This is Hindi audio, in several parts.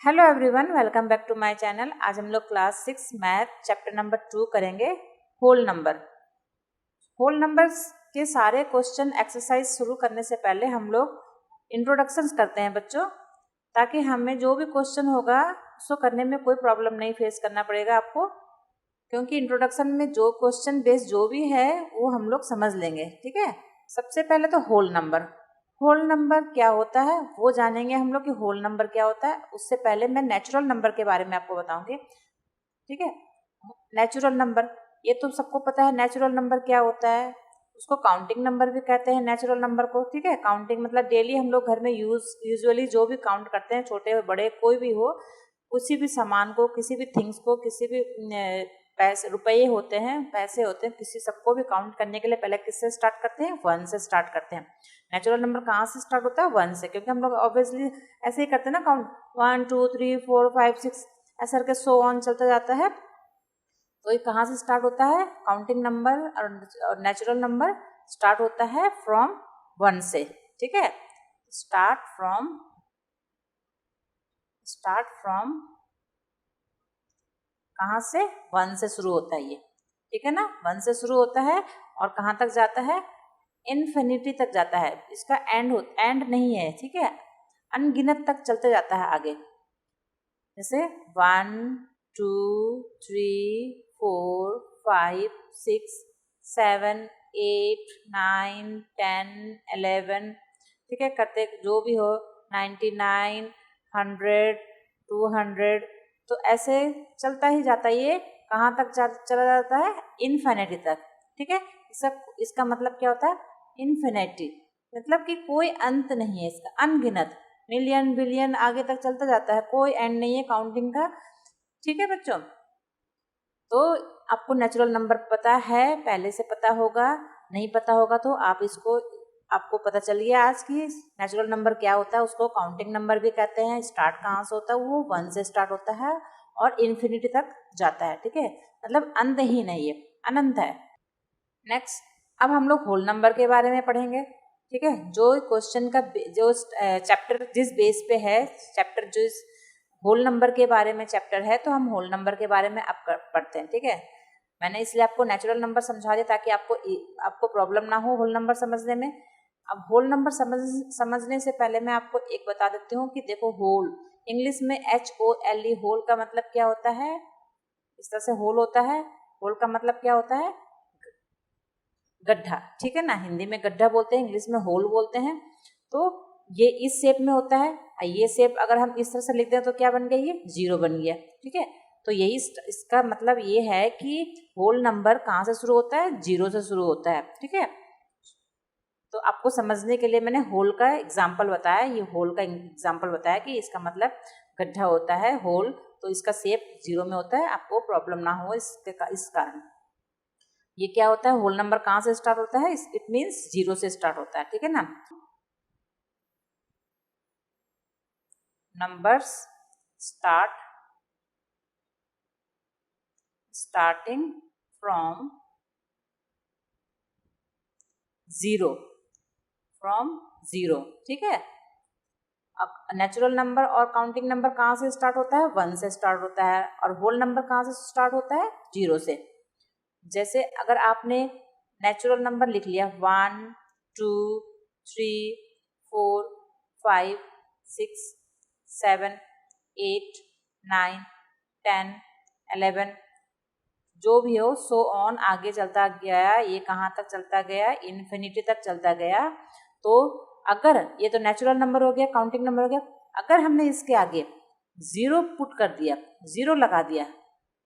Hello everyone, welcome back to my channel. आज हम लोग क्लास 6 मैथ चैप्टर नंबर 2 करेंगे होल नंबर। होल नंबर्स के सारे क्वेश्चन एक्सरसाइज शुरू करने से पहले हम लोग इंट्रोडक्शंस करते हैं बच्चों, ताकि हमें जो भी क्वेश्चन होगा उसको करने में कोई प्रॉब्लम नहीं फेस करना पड़ेगा आपको, क्योंकि इंट्रोडक्शन में जो क्वेश्चन बेस जो भी है वो हम लोग समझ लेंगे। ठीक है, सबसे पहले तो होल नंबर। होल नंबर क्या होता है वो जानेंगे हम लोग कि होल नंबर क्या होता है। उससे पहले मैं नेचुरल नंबर के बारे में आपको बताऊंगी। ठीक है, नेचुरल नंबर ये तो सबको पता है। नेचुरल नंबर क्या होता है, उसको काउंटिंग नंबर भी कहते हैं नेचुरल नंबर को। ठीक है, काउंटिंग मतलब डेली हम लोग घर में यूजुअली जो भी काउंट करते हैं, छोटे बड़े कोई भी हो, किसी भी सामान को, किसी भी थिंग्स को, किसी भी पैसे रुपये होते हैं, पैसे होते हैं, किसी सबको भी काउंट करने के लिए पहले किससे स्टार्ट करते हैं? 1 से स्टार्ट करते हैं। नेचुरल नंबर कहाँ से स्टार्ट होता है? 1 से, क्योंकि हम लोग ऑब्वियसली ऐसे ही करते हैं ना काउंट, 1 2 3 4 5 6 ऐसा करके सो ऑन चलता जाता है। तो ये कहाँ से स्टार्ट होता है? काउंटिंग नंबर और नेचुरल नंबर स्टार्ट होता है फ्रॉम 1 से। ठीक है, स्टार्ट फ्रॉम कहाँ से? 1 से शुरू होता है ये। ठीक है ना, 1 से शुरू होता है और कहाँ तक जाता है? इन्फिनिटी तक जाता है। इसका एंड नहीं है। ठीक है, अनगिनत तक चलते जाता है आगे। जैसे 1 2 3 4 5 6 7 8 9 10 11। ठीक है, करते जो भी हो, 99 100 200, तो ऐसे चलता ही जाता है। ये कहाँ तक चला जाता है? इन्फिनिटी तक। ठीक है, इसका मतलब क्या होता है? इन्फिनिटी मतलब कि कोई अंत नहीं है इसका, अनगिनत, मिलियन बिलियन आगे तक चलता जाता है, कोई एंड नहीं है काउंटिंग का। ठीक है बच्चों, तो आपको नेचुरल नंबर पता है, पहले से पता होगा। नहीं पता होगा तो आपको पता चल गया आज की नेचुरल नंबर क्या होता है। उसको काउंटिंग नंबर भी कहते हैं। स्टार्ट कहाँ से होता है? वो 1 से स्टार्ट होता है और इन्फिनिटी तक जाता है। ठीक है, मतलब अंत ही नहीं है, अनंत है। नेक्स्ट, अब हम लोग होल नंबर के बारे में पढ़ेंगे। ठीक है, जो क्वेश्चन का जो चैप्टर जिस बेस पे है, चैप्टर जिस होल नंबर के बारे में चैप्टर है, तो हम होल नंबर के बारे में अब पढ़ते हैं। ठीक है, मैंने इसलिए आपको नेचुरल नंबर समझा दिया ताकि आपको प्रॉब्लम ना हो होल नंबर समझने में। अब होल नंबर समझने से पहले मैं आपको एक बता देती हूँ कि देखो, होल इंग्लिश में HOLE, होल का मतलब क्या होता है? इस तरह से होल होता है। होल का मतलब क्या होता है? गड्ढा। ठीक है ना, हिंदी में गड्ढा बोलते हैं, इंग्लिश में होल बोलते हैं। तो ये इस शेप में होता है। ये शेप अगर हम इस तरह से लिख दें तो क्या बन गया? ये 0 बन गया। ठीक है, तो यही इसका मतलब ये है कि होल नंबर कहाँ से शुरू होता है? 0 से शुरू होता है। ठीक है, तो आपको समझने के लिए मैंने होल का एग्जाम्पल बताया। ये होल का एग्जाम्पल बताया कि इसका मतलब गड्ढा होता है होल, तो इसका शेप 0 में होता है। आपको प्रॉब्लम ना हो इस कारण। ये क्या होता है? होल नंबर कहाँ से स्टार्ट होता है? इट मीन्स 0 से स्टार्ट होता है। ठीक है ना, नंबर्स स्टार्टिंग फ्रॉम 0। ठीक है, अब नेचुरल नंबर और काउंटिंग नंबर कहाँ से स्टार्ट होता है? 1 से स्टार्ट होता है। और होल नंबर कहाँ से स्टार्ट होता है? 0 से। जैसे अगर आपने नेचुरल नंबर लिख लिया 1 2 3 4 5 6 7 8 9 10 11, जो भी हो, सो ऑन आगे चलता गया। ये कहाँ तक चलता गया? इन्फिनिटी तक चलता गया। तो अगर ये तो नेचुरल नंबर हो गया, काउंटिंग नंबर हो गया, अगर हमने इसके आगे 0 पुट कर दिया, 0 लगा दिया,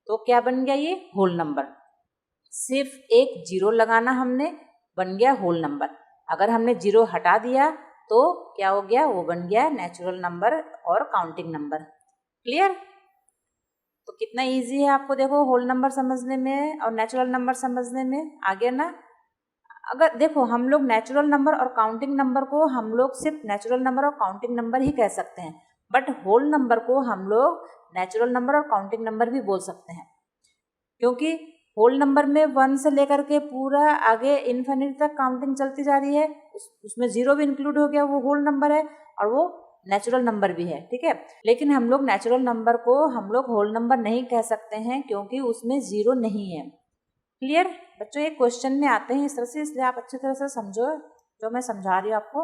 तो क्या बन गया? ये होल नंबर। सिर्फ एक 0 लगाना हमने, बन गया होल नंबर। अगर हमने 0 हटा दिया तो क्या हो गया? वो बन गया नेचुरल नंबर और काउंटिंग नंबर। क्लियर? तो कितना इजी है आपको देखो होल नंबर समझने में और नेचुरल नंबर समझने में। आगे ना, अगर देखो, हम लोग नेचुरल नंबर और काउंटिंग नंबर को हम लोग सिर्फ नेचुरल नंबर और काउंटिंग नंबर ही कह सकते हैं, बट होल नंबर को हम लोग नेचुरल नंबर और काउंटिंग नंबर भी बोल सकते हैं, क्योंकि होल नंबर में 1 से लेकर के पूरा आगे इन्फिनिटी तक काउंटिंग चलती जा रही है। उसमें 0 भी इंक्लूड हो गया, वो होल नंबर है। और वो नेचुरल नंबर भी है, ठीक है। लेकिन हम लोग नेचुरल नंबर को हम लोग होल नंबर नहीं कह सकते हैं क्योंकि उसमें जीरो नहीं है। क्लियर बच्चों, ये क्वेश्चन में आते हैं इस तरह से, इसलिए आप अच्छी तरह से समझो जो मैं समझा रही हूँ आपको।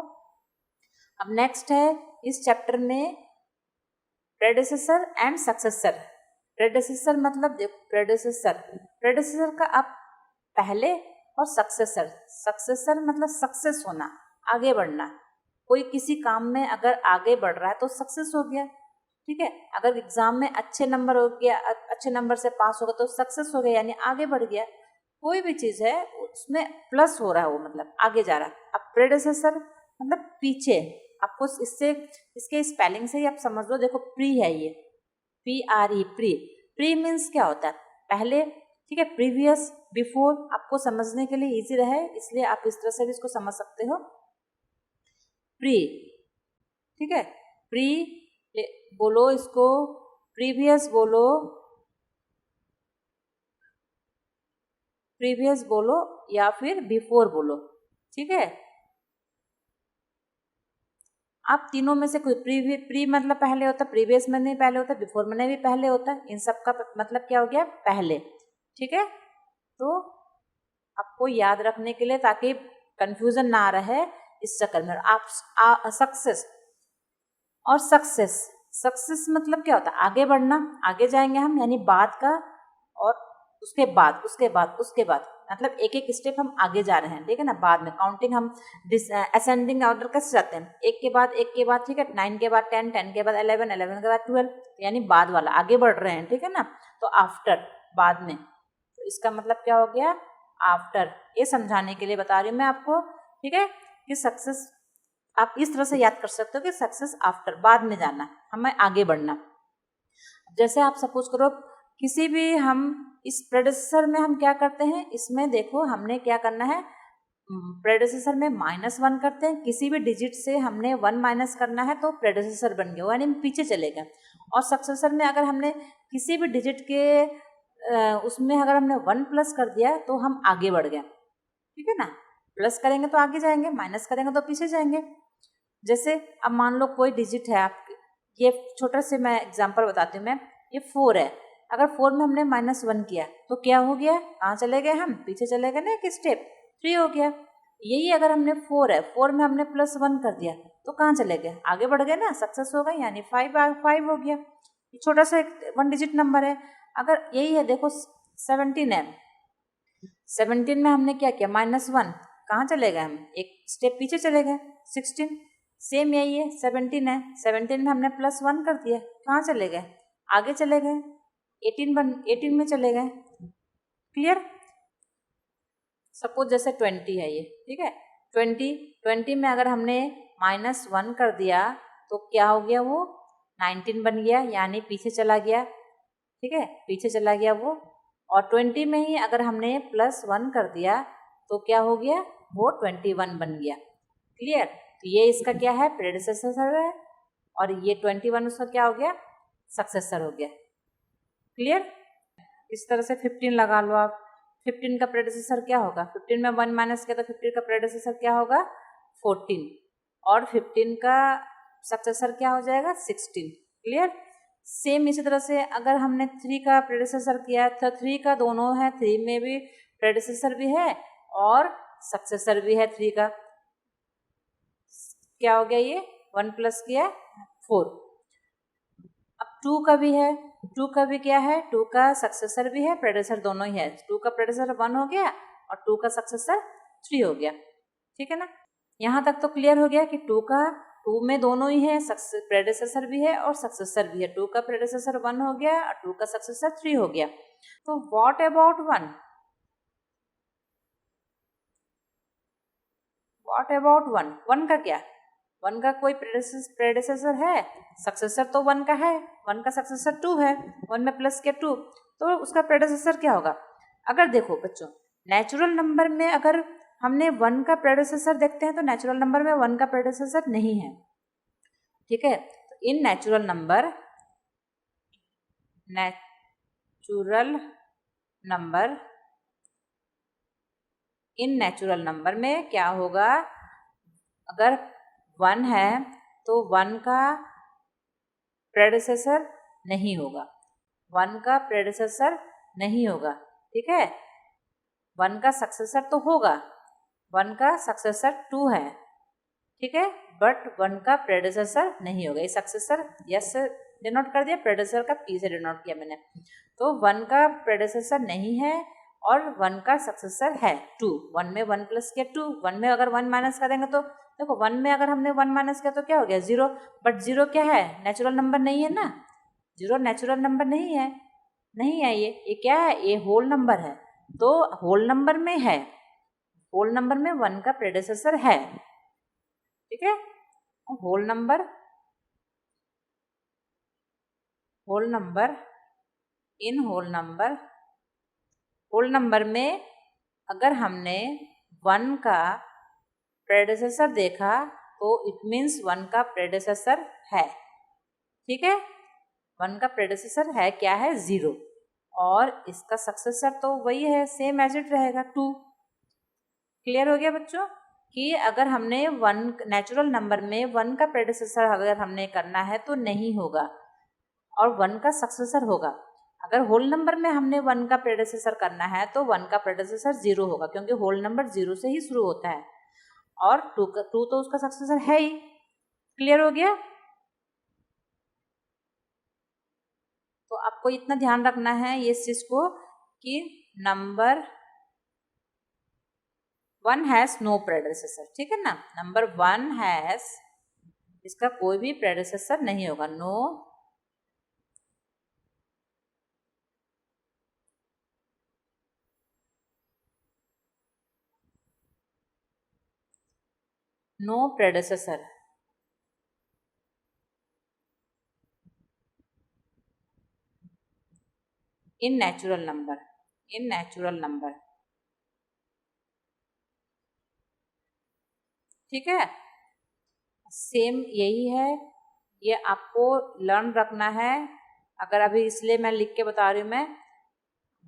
अब नेक्स्ट है इस चैप्टर में प्रेडेसेसर एंड सक्सेसर। प्रेडेसेसर मतलब प्रेडेसेसर का आप पहले, और सक्सेसर मतलब सक्सेस होना, आगे बढ़ना। कोई किसी काम में अगर आगे बढ़ रहा है तो सक्सेस हो गया, ठीक है। अगर एग्जाम में अच्छे नंबर हो गया, अच्छे नंबर से पास होगा तो सक्सेस हो गया, यानी आगे बढ़ गया। कोई भी चीज है उसमें प्लस हो रहा है, वो मतलब आगे जा रहा है। अब प्रेडेसेसर मतलब पीछे, आपको इससे इसके स्पेलिंग से ही आप समझ लो। देखो प्री है ये, PRE, प्री मीन्स क्या होता है, पहले, ठीक है। प्रीवियस, बिफोर, आपको समझने के लिए इजी रहे इसलिए आप इस तरह से भी इसको समझ सकते हो, प्री, ठीक है। प्री बोलो इसको, प्रीवियस बोलो, प्रीवियस बोलो या फिर बिफोर बोलो, ठीक है। आप तीनों में से कोई, प्री मतलब पहले होता, प्रीवियस में नहीं पहले होता, बिफोर में भी पहले होता, इन सब का मतलब क्या हो गया, पहले, ठीक है। तो आपको याद रखने के लिए, ताकि कंफ्यूजन ना रहे इस चक्कर में, आप सक्सेस और सक्सेस मतलब क्या होता है, आगे बढ़ना, आगे जाएंगे हम, यानी बाद का, और उसके बाद मतलब एक एक स्टेप हम आगे जा रहे हैं, ठीक है ना। बाद में काउंटिंग हम असेंडिंग ऑर्डर कैसे जाते हैं, एक के बाद, ठीक है। 9 के बाद 10, 10 के बाद 11, 11 के बाद 12, यानी बाद वाला, आगे बढ़ रहे हैं, ठीक है ना। तो आफ्टर, बाद में, तो इसका मतलब क्या हो गया, आफ्टर। ये समझाने के लिए बता रही हूँ मैं आपको, ठीक है, कि सक्सेस आप इस तरह से याद कर सकते हो कि सक्सेस आफ्टर, बाद में जाना, हमें आगे बढ़ना। जैसे आप सपोज करो किसी भी, हम इस प्रेडेसेसर में हम क्या करते हैं, इसमें देखो हमने क्या करना है, प्रेडेसेसर में -1 करते हैं, किसी भी डिजिट से हमने 1 माइनस करना है तो प्रेडेसेसर बन गया, यानी पीछे चलेगा। और सक्सेसर में अगर हमने किसी भी डिजिट के उसमें अगर हमने 1 प्लस कर दिया तो हम आगे बढ़ गए, ठीक है ना। प्लस करेंगे तो आगे जाएंगे, माइनस करेंगे तो पीछे जाएंगे। जैसे अब मान लो कोई डिजिट है आपके, ये छोटा से मैं एग्जांपल बताती हूँ मैं, ये 4 है, अगर 4 में हमने -1 किया तो क्या हो गया, कहाँ चले गए हम, पीछे चले गए ना एक स्टेप, 3 हो गया। यही अगर हमने 4 है, 4 में हमने +1 कर दिया तो कहाँ चले गए, आगे बढ़ गए ना, सक्सेस हो गई, यानी 5 हो गया। ये छोटा सा 1 डिजिट नंबर है। अगर यही है, देखो 17 है, 17 में हमने क्या किया, -1, कहाँ चले गए हम, एक स्टेप पीछे चले गए, 16। सेम यही है, 17 है, 17 में हमने +1 कर दिया, कहाँ चले गए, आगे चले गए, 18 में चले गए। क्लियर। सपोज जैसे 20 है ये, ठीक है, 20 में अगर हमने -1 कर दिया तो क्या हो गया, वो 19 बन गया, यानी पीछे चला गया, ठीक है, पीछे चला गया वो। और 20 में ही अगर हमने +1 कर दिया तो क्या हो गया, वो 21 बन गया। क्लियर। तो ये इसका क्या है, प्रेडेसेसर है, और ये 21 उसका क्या हो गया, सक्सेसर हो गया। क्लियर। इस तरह से 15 लगा लो आप, 15 का प्रेडेसेसर क्या होगा, 15 में 1 माइनस किया तो 15 का प्रेडेसेसर क्या होगा, 14, और 15 का सक्सेसर क्या हो जाएगा, 16। क्लियर। सेम इसी तरह से अगर हमने 3 का प्रेडेसेसर किया तो 3 का दोनों है, 3 में भी प्रेडेसेसर भी है और सक्सेसर भी है 3 का, क्या हो गया, ये 1 प्लस किया 4। अब 2 का भी है, 2 का भी क्या है, 2 का सक्सेसर भी है, प्रेडेसेसर दोनों ही है, 2 का प्रेडेसेसर 1 हो गया और 2 का सक्सेसर 3 हो गया, ठीक है ना। यहाँ तक तो क्लियर हो गया कि 2 में दोनों ही है, प्रेडेसेसर भी है और सक्सेसर भी है। 2 का प्रेडेसेसर 1 हो गया और 2 का सक्सेसर 3 हो गया। तो व्हाट अबाउट 1, व्हाट अबाउट 1 का क्या, 1 का कोई प्रेडेसेसर है, सक्सेसर तो 1 का है, 1 का सक्सेसर 2 है, 1 में प्लस किया 2, तो उसका प्रेडेसेसर क्या होगा। अगर देखो बच्चों, नेचुरल नंबर में अगर हमने 1 का प्रेडेसेसर देखते हैं तो नेचुरल नंबर में 1 का प्रेडेसेसर नहीं है, ठीक है। तो इन नेचुरल नंबर में क्या होगा, अगर 1 है तो 1 का प्रेडिसेसर नहीं होगा, 1 का प्रेडिसेसर नहीं होगा, ठीक है। 1 का सक्सेसर तो होगा, 1 का सक्सेसर 2 है, ठीक है, बट 1 का प्रेडिसेसर नहीं होगा। ये सक्सेसर यस से डिनोट कर दिया, प्रेडिसेसर का पी से डिनोट किया मैंने। तो 1 का प्रेडिसेसर नहीं है और 1 का सक्सेसर है 2। 1 में 1 प्लस किया 2, 1 में अगर 1 माइनस करेंगे तो देखो 1 में अगर हमने 1 माइनस किया तो क्या हो गया 0, बट 0 क्या है, नेचुरल नंबर नहीं है ना, 0 नेचुरल नंबर नहीं है, नहीं है ये क्या है, ये होल नंबर है। तो होल नंबर में है, होल नंबर में 1 का प्रेडिसेसर है, ठीक है। Whole number in whole number में अगर हमने 1 का प्रेडिसेसर देखा तो इट मीन्स 1 का प्रेडिसेसर है, ठीक है। 1 का प्रेडिसेसर है क्या है 0, और इसका सक्सेसर तो वही है, सेम एज इट रहेगा 2। क्लियर हो गया बच्चों कि अगर हमने 1 नेचुरल नंबर में 1 का प्रेडिसेसर अगर हमने करना है तो नहीं होगा और 1 का सक्सेसर होगा। अगर होल नंबर में हमने 1 का प्रेडिसेसर करना है तो 1 का प्रेडिसेसर 0 होगा, क्योंकि होल नंबर 0 से ही शुरू होता है और 2 तो उसका सक्सेसर है ही। क्लियर हो गया। तो आपको इतना ध्यान रखना है ये चीज को कि नंबर 1 हैज नो प्रेडिसेसर, ठीक है ना। नंबर 1 हैज, इसका कोई भी प्रेडिसेसर नहीं होगा, no predecessor in natural number, ठीक है। सेम यही है, ये आपको लर्न रखना है। अगर अभी इसलिए मैं लिख के बता रही हूँ, मैं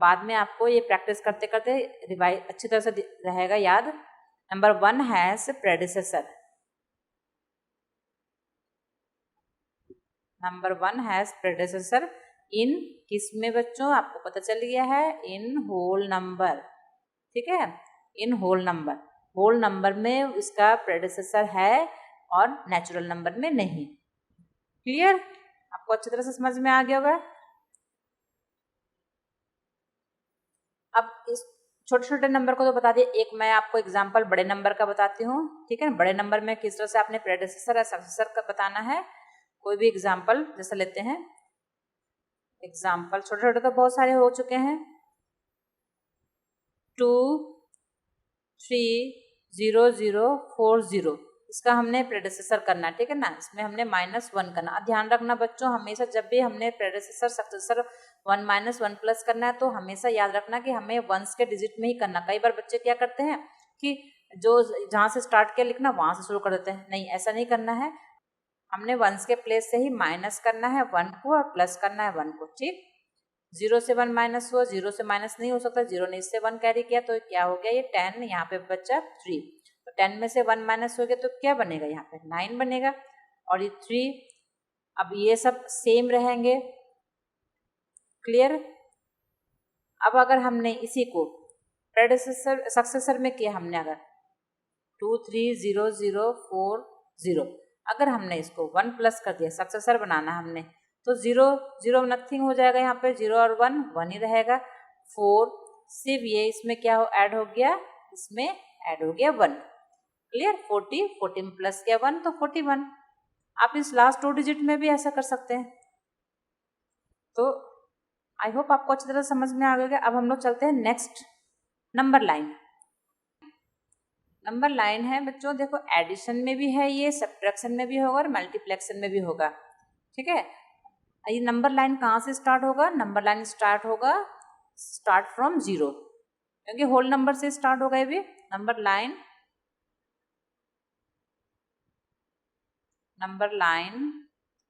बाद में आपको ये प्रैक्टिस करते करते रिवाइज अच्छी तरह से रहेगा याद। Number 1 has predecessor, number 1 has predecessor इन किस में बच्चों, आपको पता चल गया है, इन होल नंबर, ठीक है। इन होल नंबर में इसका प्रेडिसेसर है और नेचुरल नंबर में नहीं। क्लियर, आपको अच्छी तरह से समझ में आ गया होगा। अब इस छोटे छोटे नंबर को तो बता दिए, एक मैं आपको एग्जांपल बड़े नंबर का बताती हूँ, ठीक है। बड़े नंबर में किस तरह से आपने प्रेडिसेसर या सक्सेसर का बताना है। कोई भी एग्जांपल जैसे लेते हैं, एग्जांपल छोटे छोटे तो बहुत सारे हो चुके हैं। 2 3 0 0 4 0, इसका हमने प्रेडिसेसर करना है, ठीक है ना। इसमें हमने -1 करना। ध्यान रखना बच्चों, हमेशा जब भी हमने प्रेडिसेसर सक्सेसर 1 -1 प्लस करना है तो हमेशा याद रखना कि हमें वंस के डिजिट में ही करना। कई बार बच्चे क्या करते हैं कि जो जहाँ से स्टार्ट किया लिखना वहां से शुरू कर देते हैं, नहीं ऐसा नहीं करना है। हमने वंस के प्लेस से ही माइनस करना है 1 को और प्लस करना है 1 को, ठीक। 0 से 1 माइनस हुआ, 0 से माइनस नहीं हो सकता, 0 ने इससे 1 कैरी किया तो क्या हो गया, ये 10 यहाँ पे बचा 3। तो 10 में से 1 माइनस हो गया तो क्या बनेगा, यहाँ पे 9 बनेगा, और ये 3। अब ये सब सेम रहेंगे। क्लियर। अब अगर हमने इसी को प्रेडिसेसर सक्सेसर में किया, हमने अगर 2 3 0 0 4 0, अगर हमने इसको 1 प्लस कर दिया, सक्सेसर बनाना हमने, तो 0 0 नथिंग हो जाएगा, यहाँ पे 0 और 1 1 ही रहेगा। 4 सिर्फ ये इसमें क्या हो ऐड हो गया, इसमें ऐड हो गया 1। क्लियर। 40 14 प्लस किया 1 तो 41। आप इस लास्ट 2 डिजिट में भी ऐसा कर सकते हैं। तो आई होप आपको अच्छी तरह समझ में आ गया। अब हम लोग चलते हैं next number line. Number line है बच्चों, देखो एडिशन में भी है, ये सब्ट्रैक्शन में भी होगा और मल्टीप्लेक्शन में भी होगा, ठीक है। ये नंबर लाइन कहाँ से स्टार्ट होगा, नंबर लाइन स्टार्ट होगा स्टार्ट फ्रॉम 0, क्योंकि होल नंबर से स्टार्ट होगा ये भी। Number line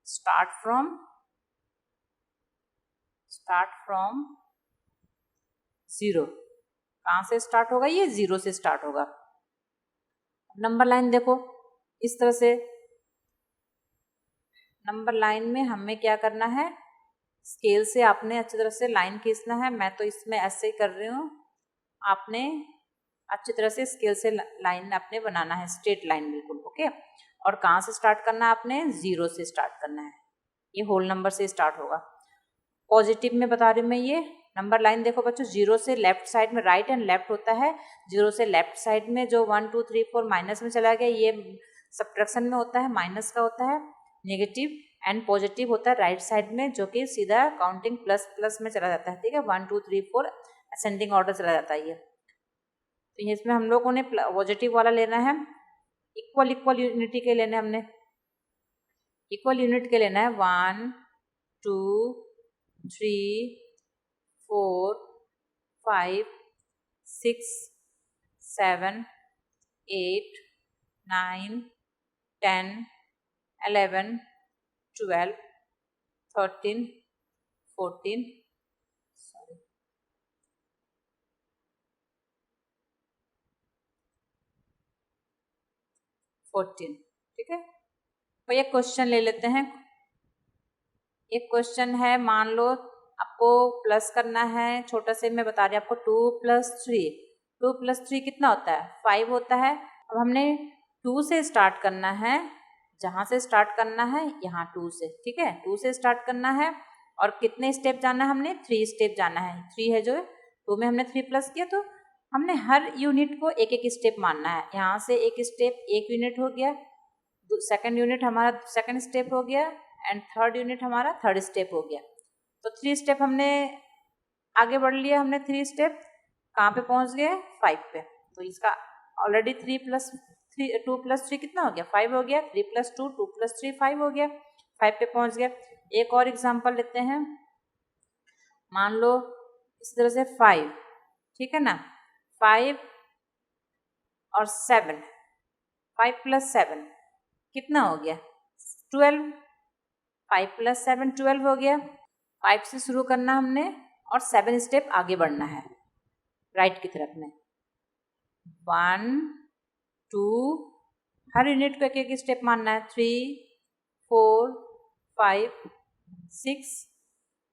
start from 0। कहाँ से स्टार्ट होगा, ये 0 से स्टार्ट होगा। नंबर लाइन देखो इस तरह से नंबर लाइन में हमें क्या करना है, स्केल से आपने अच्छी तरह से लाइन खींचना है। मैं तो इसमें ऐसे ही कर रही हूँ, आपने अच्छी तरह से स्केल से लाइन आपने बनाना है, स्ट्रेट लाइन बिल्कुल। ओके, और कहाँ से स्टार्ट करना है, आपने 0 से स्टार्ट करना है। ये होल नंबर से स्टार्ट होगा। पॉजिटिव में बता रही हूँ मैं, ये नंबर लाइन देखो बच्चों, 0 से लेफ्ट साइड में, राइट एंड लेफ्ट होता है। 0 से लेफ्ट साइड में जो 1 2 3 4 माइनस में चला गया, ये सब्ट्रैक्शन में होता है, माइनस का होता है। नेगेटिव एंड पॉजिटिव होता है राइट साइड में, जो कि सीधा काउंटिंग प्लस प्लस में चला जाता है। ठीक है, 1 2 3 4 असेंडिंग ऑर्डर चला जाता है ये। तो इसमें हम लोगों ने पॉजिटिव वाला लेना है। इक्वल इक्वल यूनिटी के लेने हमने, इक्वल यूनिट के लेना है। 1 2 3 4 5 6 7 8 9 10 11 12 13 14 14। ठीक है, तो एक क्वेश्चन ले लेते हैं। एक क्वेश्चन है, मान लो आपको प्लस करना है, छोटा से मैं बता रही हूँ आपको, 2 + 3 कितना होता है, 5 होता है। अब हमने 2 से स्टार्ट करना है, जहाँ से स्टार्ट करना है यहाँ 2 से। ठीक है, 2 से स्टार्ट करना है, और कितने स्टेप जाना है, हमने 3 स्टेप जाना है। 3 है जो 2 में हमने 3 प्लस किया, तो हमने हर यूनिट को एक एक स्टेप मानना है। यहाँ से एक स्टेप, एक यूनिट हो गया, सेकंड यूनिट हमारा सेकंड स्टेप हो गया, एंड थर्ड यूनिट हमारा थर्ड स्टेप हो गया। तो 3 स्टेप हमने आगे बढ़ लिया, हमने 3 स्टेप कहाँ पे पहुँच गए, 5 पे। तो इसका ऑलरेडी 2 + 3 कितना हो गया, 5 हो गया। 3 + 2 2 + 3 5 हो गया, 5 पे पहुँच गया। एक और एग्जाम्पल लेते हैं, मान लो इस तरह से 5, ठीक है ना, 5 और 7, 5 + 7 कितना हो गया, 12। 5 + 7 12 हो गया। 5 से शुरू करना हमने, और 7 स्टेप आगे बढ़ना है राइट की तरफ में। 1 2, हर यूनिट को एक एक स्टेप मानना है। 3 4 5 6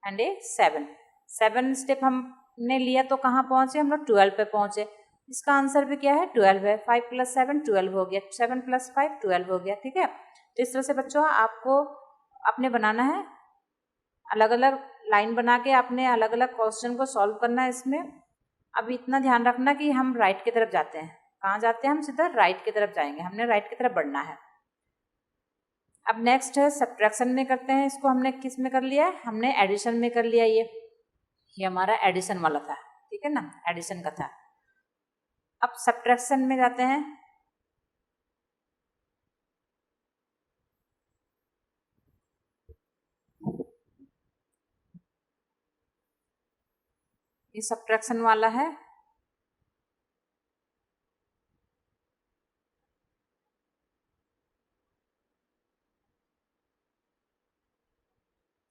एंड 7। 7 स्टेप हमने लिया, तो कहाँ पहुँचे हम लोग, 12 पे पहुँचे। इसका आंसर भी क्या है, 12 है। 5 + 7 12 हो गया, 7 + 5 12 हो गया। ठीक है, तो इस तरह से बच्चों आपको अपने बनाना है, अलग अलग लाइन बना के आपने अलग अलग क्वेश्चन को सॉल्व करना है इसमें। अब इतना ध्यान रखना कि हम राइट की तरफ जाते हैं। कहाँ जाते हैं, हम सीधा राइट की तरफ जाएंगे, हमने राइट की तरफ बढ़ना है। अब नेक्स्ट है सब्ट्रैक्शन में करते हैं। इसको हमने किस में कर लिया है, हमने एडिशन में कर लिया। ये हमारा एडिशन वाला था, ठीक है ना, एडिशन का था। अब सब्ट्रैक्शन में जाते हैं। ये सब्ट्रैक्शन वाला है।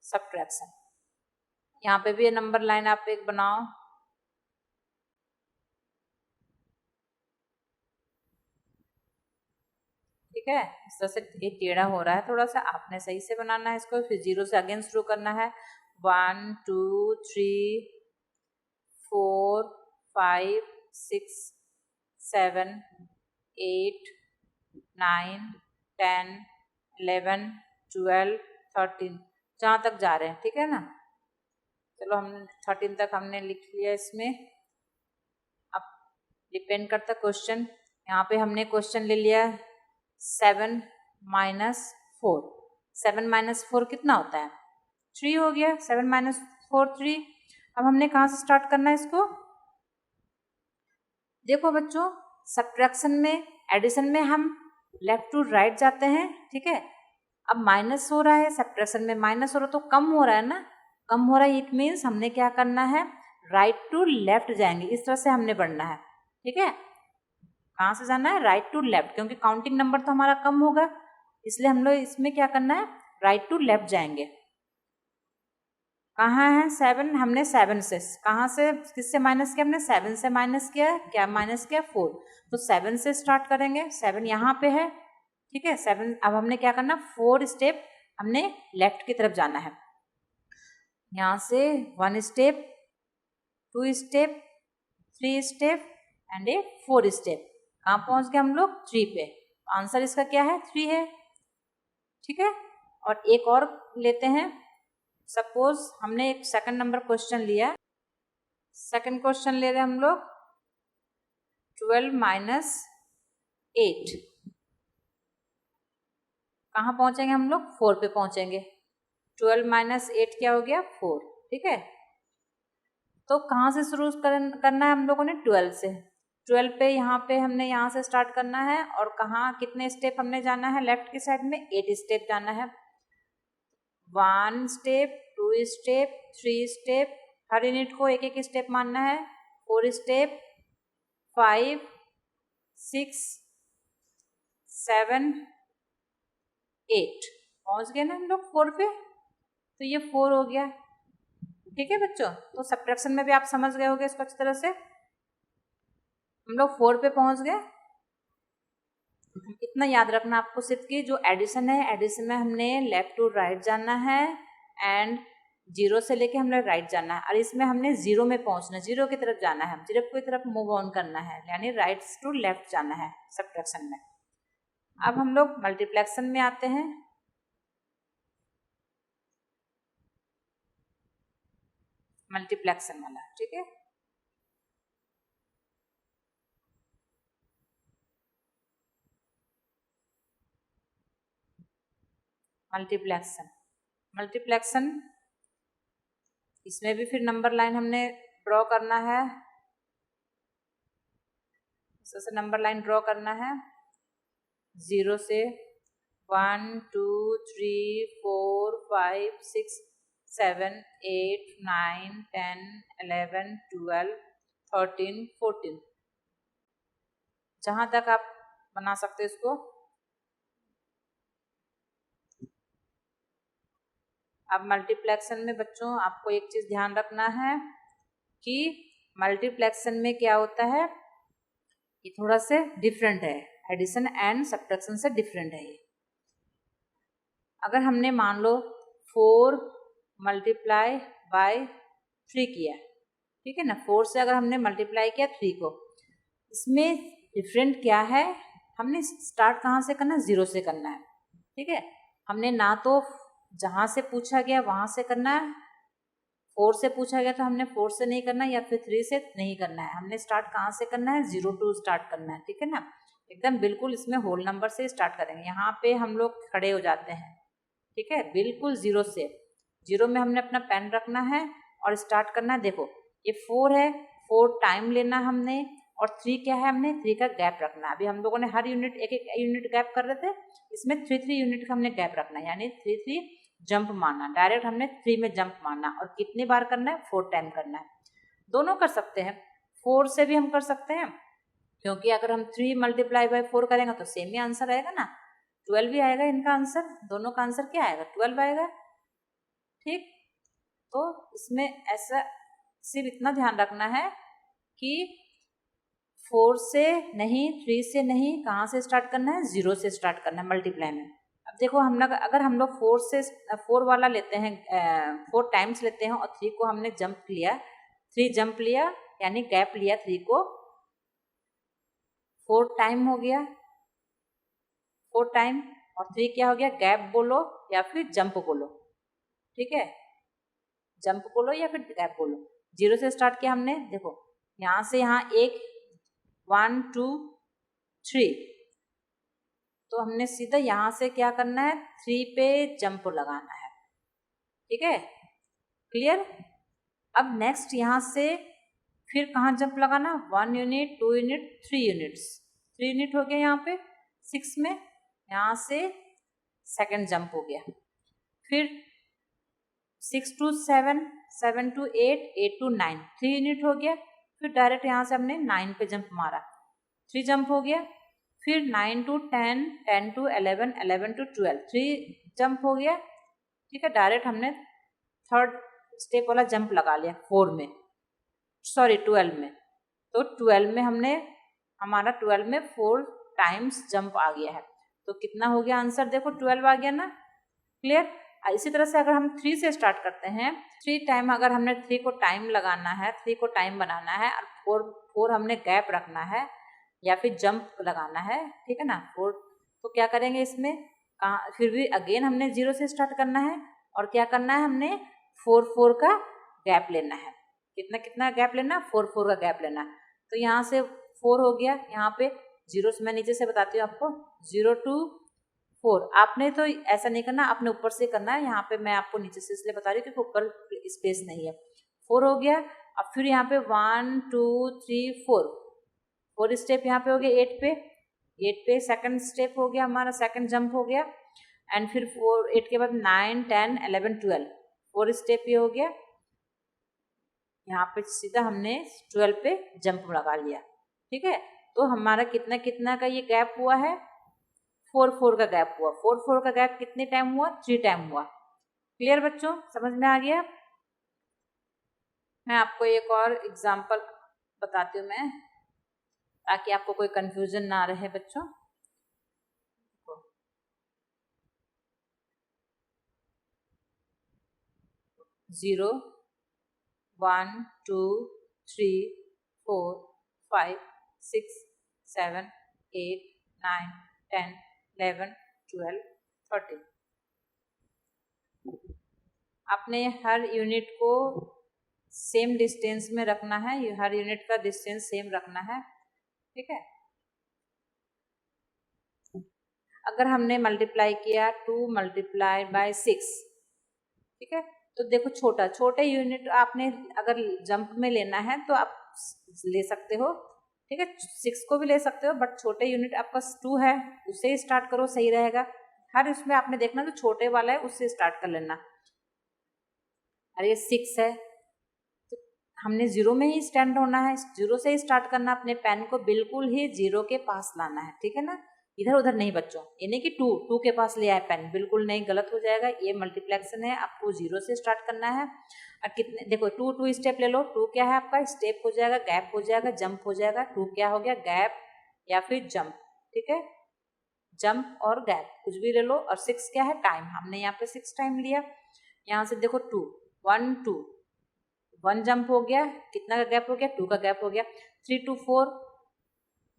सब्ट्रैक्शन, यहाँ पे भी ये नंबर लाइन आप एक बनाओ। ठीक है, इस तरह से ये टेढ़ा हो रहा है थोड़ा सा, आपने सही से बनाना है इसको। फिर 0 से अगेन शुरू करना है। 1 2 3 4 5 6 7 8 9 10 11 12 13, जहाँ तक जा रहे हैं। ठीक है ना, चलो हम 13 तक हमने लिख लिया इसमें। अब डिपेंड करता क्वेश्चन, यहाँ पे हमने क्वेश्चन ले लिया 7 - 4। 7 - 4 कितना होता है, 3 हो गया। 7 - 4 3। अब हमने कहाँ से स्टार्ट करना है इसको, देखो बच्चों, सब्ट्रैक्शन में, एडिशन में हम लेफ्ट टू राइट जाते हैं। ठीक है, अब माइनस हो रहा है, सब्ट्रैक्शन में माइनस हो रहा है, तो कम हो रहा है ना, कम हो रहा है। इट मीन्स हमने क्या करना है, राइट टू लेफ्ट जाएंगे, इस तरह से हमने बढ़ना है। ठीक है, कहाँ से जाना है, राइट टू लेफ्ट, क्योंकि काउंटिंग नंबर तो हमारा कम होगा, इसलिए हम लोग इसमें क्या करना है, राइट टू लेफ्ट जाएंगे। कहाँ है 7, हमने 7 से, कहाँ से किससे माइनस किया, हमने 7 से माइनस किया, क्या माइनस किया, 4। तो 7 से स्टार्ट करेंगे, 7 यहाँ पे है। ठीक है, 7। अब हमने क्या करना, 4 स्टेप हमने लेफ्ट की तरफ जाना है। यहाँ से 1 step, 2 step, 3 step and 4 step. कहाँ पहुँच गए हम लोग? 3 पे। आंसर इसका क्या है? 3 है। ठीक है, और एक और लेते हैं। सपोज हमने एक सेकंड नंबर क्वेश्चन लिया। सेकंड क्वेश्चन ले रहे हैं हम लोग 12 माइनस 8। कहाँ पहुंचेंगे हम लोग? 4 पे पहुंचेंगे। 12 माइनस 8 क्या हो गया? 4। ठीक है, तो कहाँ से शुरू करना है हम लोगों ने? 12 से। 12 पे यहाँ पे हमने यहाँ से स्टार्ट करना है, और कहाँ कितने स्टेप हमने जाना है? लेफ्ट की साइड में 8 स्टेप जाना है। 1 स्टेप, 2 स्टेप, 3 स्टेप, हर यूनिट को एक एक स्टेप मानना है। 4 स्टेप, 5, 6, 7, 8। पहुंच गए ना हम लोग 4 पे। तो ये 4 हो गया। ठीक है बच्चों, तो सब्ट्रैक्शन में भी आप समझ गए होंगे इसको अच्छी तरह से। हम लोग 4 पे पहुंच गए। इतना याद रखना आपको सिर्फ कि जो एडिशन है, एडिशन में हमने लेफ्ट टू राइट जाना है एंड 0 से लेके हमने राइट जाना है, और इसमें हमने 0 में पहुंचना है, 0 की तरफ जाना है, 0 की तरफ मूव ऑन करना है, यानी राइट टू लेफ्ट जाना है सब्ट्रैक्शन में। अब हम लोग मल्टीप्लेक्शन में आते हैं। मल्टीप्लेक्शन वाला, ठीक है। मल्टीप्लेक्शन इसमें भी फिर नंबर लाइन हमने ड्रॉ करना है। इस नंबर लाइन ड्रॉ करना है 0 से 1 2 3 4 5 6 7 8 9 10 11 12 13 14, जहां तक आप बना सकते इसको। अब मल्टीप्लेक्शन में बच्चों आपको एक चीज ध्यान रखना है कि मल्टीप्लेक्शन में क्या होता है, ये थोड़ा से डिफरेंट है, एडिशन एंड सब्ट्रैक्शन से डिफरेंट है ये। अगर हमने मान लो 4 मल्टीप्लाई बाय 3 किया, ठीक है ना, 4 से अगर हमने मल्टीप्लाई किया 3 को, इसमें डिफरेंट क्या है, हमने स्टार्ट कहाँ से करना है? 0 से करना है। ठीक है, हमने ना तो जहाँ से पूछा गया वहाँ से करना है, 4 से पूछा गया तो हमने 4 से नहीं करना, या फिर 3 से नहीं करना है, हमने स्टार्ट कहाँ से करना है? 0 टू स्टार्ट करना है। ठीक है ना, एकदम बिल्कुल इसमें होल नंबर से स्टार्ट करेंगे। यहाँ पे हम लोग खड़े हो जाते हैं, ठीक है, बिल्कुल 0 से। 0 में हमने अपना पेन रखना है और स्टार्ट करना है। देखो ये 4 है, 4 टाइम लेना हमने, और 3 क्या है, हमने 3 का गैप रखना है। अभी हम लोगों ने हर यूनिट एक एक यूनिट गैप कर रहे थे, इसमें 3 यूनिट का हमने गैप रखना है, यानी 3 जंप मारना, डायरेक्ट हमने 3 में जंप मारना। और कितनी बार करना है? 4 टाइम करना है। दोनों कर सकते हैं, 4 से भी हम कर सकते हैं, क्योंकि अगर हम 3 मल्टीप्लाई बाय 4 करेंगे तो सेम ही आंसर आएगा ना, 12 ही आएगा इनका आंसर। दोनों का आंसर क्या आएगा? 12 आएगा। ठीक, तो इसमें ऐसा सिर्फ इतना ध्यान रखना है कि 4 से नहीं, 3 से नहीं, कहाँ से स्टार्ट करना है? 0 से स्टार्ट करना है मल्टीप्लाई में। अब देखो हम लोग अगर हम लोग 4 वाला लेते हैं, 4 टाइम्स लेते हैं, और 3 को हमने जंप लिया, 3 जंप लिया यानी गैप लिया, 3 को 4 टाइम हो गया, 4 टाइम, और 3 क्या हो गया? गैप बोलो या फिर जंप बोलो। ठीक है, जंप बोलो या फिर गैप बोलो। 0 से स्टार्ट किया हमने, देखो यहाँ से यहाँ 1 2 3, तो हमने सीधा यहाँ से क्या करना है? 3 पे जंप लगाना है। ठीक है, क्लियर। अब नेक्स्ट यहाँ से फिर कहाँ जंप लगाना? 1 यूनिट, 2 यूनिट, 3 यूनिट्स, 3 यूनिट हो गया यहाँ पे 6 में, यहाँ से सेकंड जंप हो गया। फिर 6 to 7, 7 to 8, 8 to 9, 3 यूनिट हो गया। फिर डायरेक्ट यहाँ से हमने 9 पे जंप मारा, 3 जंप हो गया। फिर 9 to 10, 10 to 11, 11 to 12, 3 जंप हो गया। ठीक है, डायरेक्ट हमने थर्ड स्टेप वाला जंप लगा लिया 4 में, सॉरी 12 में। तो 12 में हमने, हमारा 12 में 4 टाइम्स जंप आ गया है। तो कितना हो गया आंसर? देखो 12 आ गया ना, क्लियर। इसी तरह से अगर हम 3 से स्टार्ट करते हैं, 3 टाइम अगर हमने 3 को टाइम लगाना है, 3 को टाइम बनाना है और 4 हमने गैप रखना है या फिर जंप लगाना है, ठीक है ना, 4, तो क्या करेंगे इसमें, फिर भी अगेन हमने 0 से स्टार्ट करना है और क्या करना है, हमने 4 का गैप लेना है। कितना कितना गैप लेना, 4 का गैप लेना। तो यहाँ से 4 हो गया, यहाँ पे 0 से मैं नीचे से बताती हूँ आपको, 0 to 4। आपने तो ऐसा नहीं करना, आपने ऊपर से करना है। यहाँ पे मैं आपको नीचे से इसलिए बता रही हूँ क्योंकि ऊपर स्पेस नहीं है। 4 हो गया। अब फिर यहाँ पे 1 2 3 4 स्टेप यहाँ पे हो गया। 8 पे सेकंड स्टेप हो गया हमारा, सेकंड जंप हो गया। एंड फिर 8 के बाद 9 10 11 12 4 स्टेप ये हो गया। यहाँ पे सीधा हमने 12 पे जंप लगा लिया, ठीक है। तो हमारा कितना कितना का ये गैप हुआ है, 4 का गैप हुआ। 4 का गैप कितने टाइम हुआ, 3 टाइम हुआ। क्लियर बच्चों, समझ में आ गया। मैं आपको एक और एग्जांपल बताती हूँ मैं, ताकि आपको कोई कंफ्यूजन ना रहे बच्चों। 0 1 2 3 4 5 6 7 8 9 10 11 12 13। आपने हर यूनिट को सेम डिस्टेंस में रखना है, हर यूनिट का डिस्टेंस सेम रखना है, ठीक है। अगर हमने मल्टीप्लाई किया 2 मल्टीप्लाई बाय 6, ठीक है, तो देखो छोटे यूनिट आपने अगर जंप में लेना है तो आप ले सकते हो, ठीक है, 6 को भी ले सकते हो, बट छोटे यूनिट आपका 2 है, उससे ही स्टार्ट करो, सही रहेगा। हर इसमें आपने देखना जो छोटे वाला है उससे स्टार्ट कर लेना। अरे ये 6 है तो हमने 0 में ही स्टैंड होना है, 0 से ही स्टार्ट करना, अपने पेन को बिल्कुल ही 0 के पास लाना है, ठीक है ना, इधर उधर नहीं बच्चों। ये नहीं कि 2 के पास ले आए पेन, बिल्कुल नहीं, गलत हो जाएगा। ये मल्टीप्लेक्शन है, आपको 0 से स्टार्ट करना है। और कितने देखो 2 स्टेप ले लो, 2 क्या है आपका, स्टेप हो जाएगा, गैप हो जाएगा, जंप हो जाएगा। 2 क्या हो गया, गैप या फिर जंप, ठीक है, जंप और गैप कुछ भी ले लो। और 6 क्या है, टाइम, हमने यहाँ पे 6 टाइम लिया। यहाँ से देखो 2 1 2 1 जंप हो गया, कितना का गैप हो गया, 2 का गैप हो गया। 3 to 4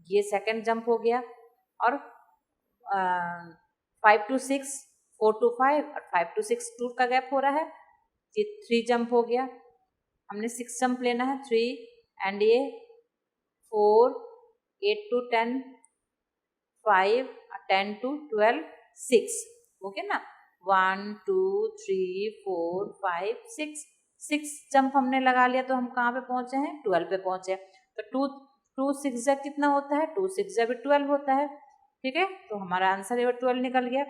ये सेकंड जंप हो गया। और 5 to 6 4 to 5 और 5 to 6 2 का गैप हो रहा है, ये 3 जंप हो गया। हमने 6 जंप लेना है, 3 एंड ये 4 8 to 10 5 10 to 12 6, ओके ना। 1 2 3 4 5 6 जंप हमने लगा लिया, तो हम कहाँ पे पहुंचे हैं, 12 पे पहुंचे। तो 2 6 जा कितना होता है, 2 6 जा भी 12 होता है, ठीक है। तो हमारा आंसर ये 12 निकल गया।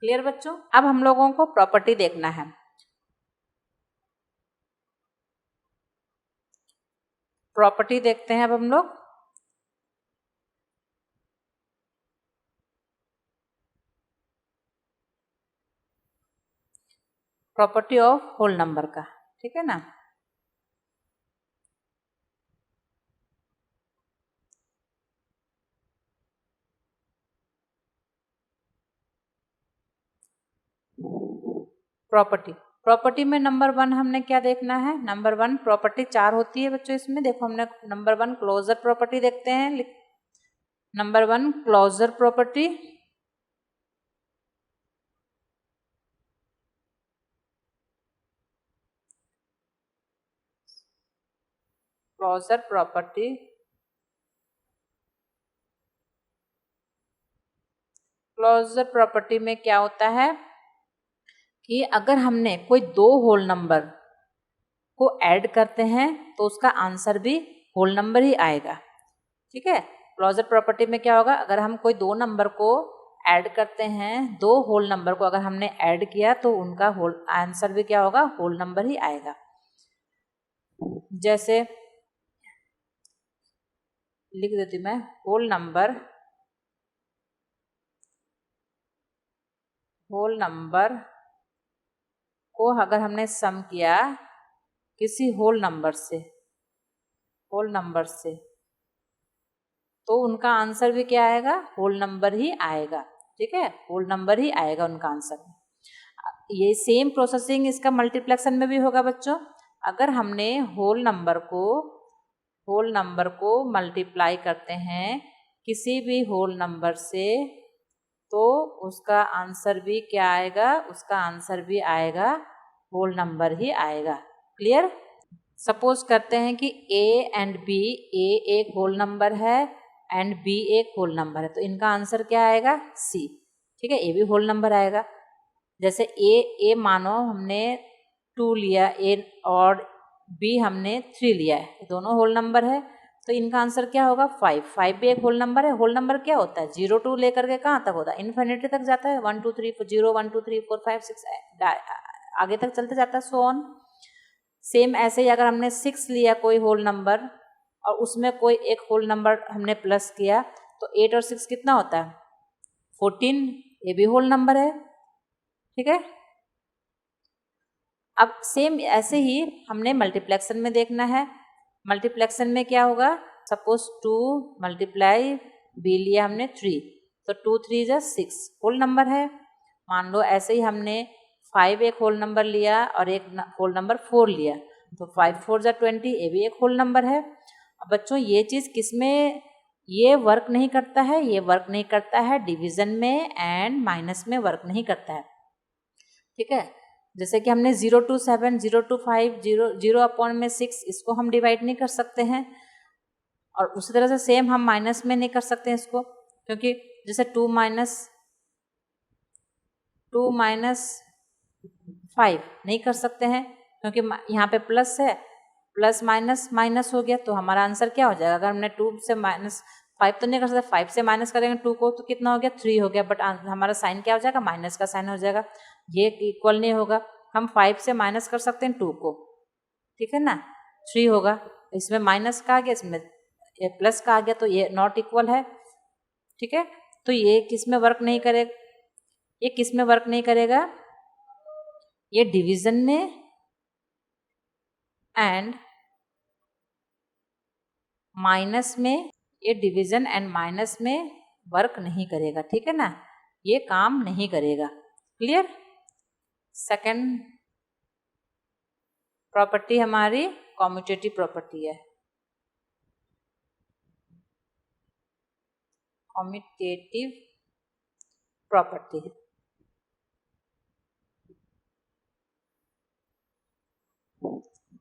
क्लियर बच्चों। अब हम लोगों को प्रॉपर्टी देखना है। प्रॉपर्टी देखते हैं अब हम लोग। प्रॉपर्टी ऑफ होल नंबर का, ठीक है ना। प्रॉपर्टी में नंबर 1 हमने क्या देखना है, नंबर 1 प्रॉपर्टी 4 होती है बच्चों। इसमें देखो हमने नंबर 1 क्लोजर प्रॉपर्टी देखते हैं। Number 1 closure property, closure property closure property में क्या होता है कि अगर हमने कोई 2 होल नंबर को ऐड करते हैं तो उसका आंसर भी होल नंबर ही आएगा, ठीक है। क्लोजर प्रॉपर्टी में क्या होगा, अगर हम कोई 2 नंबर को ऐड करते हैं, 2 होल नंबर को अगर हमने ऐड किया तो उनका होल आंसर भी क्या होगा, होल नंबर ही आएगा। जैसे लिख देती मैं, होल नंबर को अगर हमने सम किया किसी होल नंबर से तो उनका आंसर भी क्या आएगा, होल नंबर ही आएगा, ठीक है, होल नंबर ही आएगा उनका आंसर। ये सेम प्रोसेसिंग इसका मल्टीप्लेक्शन में भी होगा बच्चों। अगर हमने होल नंबर को मल्टीप्लाई करते हैं किसी भी होल नंबर से, तो उसका आंसर भी क्या आएगा, उसका आंसर भी आएगा होल नंबर ही आएगा। क्लियर? सपोज करते हैं कि ए एंड बी, ए एक होल नंबर है एंड बी एक होल नंबर है, तो इनका आंसर क्या आएगा, सी। ठीक है, ए भी होल नंबर आएगा। जैसे ए मानो हमने 2 लिया, ए और बी हमने 3 लिया है, दोनों होल नंबर है, तो इनका आंसर क्या होगा, 5 भी एक होल नंबर है। होल नंबर क्या होता है, 0 टू लेकर के कहाँ तक होता है, इन्फिनिटी तक जाता है, 1 2 3 4 0 1 2 3 4 5 6 आगे तक चलते जाता है, सो ऑन। सेम ऐसे ही अगर हमने 6 लिया कोई होल नंबर और उसमें कोई एक होल नंबर हमने प्लस किया, तो 8 और 6 कितना होता है, 14, ये भी होल नंबर है। ठीक है, अब सेम ऐसे ही हमने मल्टीप्लेक्शन में देखना है। मल्टीप्लेक्शन में क्या होगा, सपोज 2 मल्टीप्लाई बी लिया हमने 3, तो 2 3 जा 6 होल नंबर है। मान लो ऐसे ही हमने 5 एक होल नंबर लिया और एक होल नंबर 4 लिया, तो 5 4 जा 20, ये भी एक होल नंबर है। अब बच्चों ये चीज़ किसमें ये वर्क नहीं करता है, ये वर्क नहीं करता है डिवीजन में एंड माइनस में वर्क नहीं करता है। ठीक है, जैसे कि हमने 0 to 7, 0 to 5, 0 अपॉन में 6, इसको हम डिवाइड नहीं कर सकते हैं। और उसी तरह से सेम हम माइनस में नहीं कर सकते हैं इसको, क्योंकि जैसे 2 माइनस 5 नहीं कर सकते हैं, क्योंकि यहाँ पे प्लस है, प्लस माइनस माइनस हो गया, तो हमारा आंसर क्या हो जाएगा। अगर हमने 2 से माइनस 5 तो नहीं कर सकते, 5 से माइनस करेंगे 2 को, तो कितना हो गया, 3 हो गया, बट हमारा साइन क्या हो जाएगा, माइनस का साइन हो जाएगा, ये इक्वल नहीं होगा। हम 5 से माइनस कर सकते हैं 2 को, ठीक है ना, 3 होगा, इसमें माइनस का आ गया, इसमें प्लस का आ गया, तो ये नॉट इक्वल है। ठीक है, तो ये किस में वर्क नहीं करेगा, ये किस में वर्क नहीं करेगा, ये डिवीजन में एंड माइनस में, ये डिवीजन एंड माइनस में वर्क नहीं करेगा। ठीक है ना, ये काम नहीं करेगा। क्लियर? सेकंड प्रॉपर्टी हमारी कॉम्यूटेटिव प्रॉपर्टी है। कॉम्यूटेटिव प्रॉपर्टी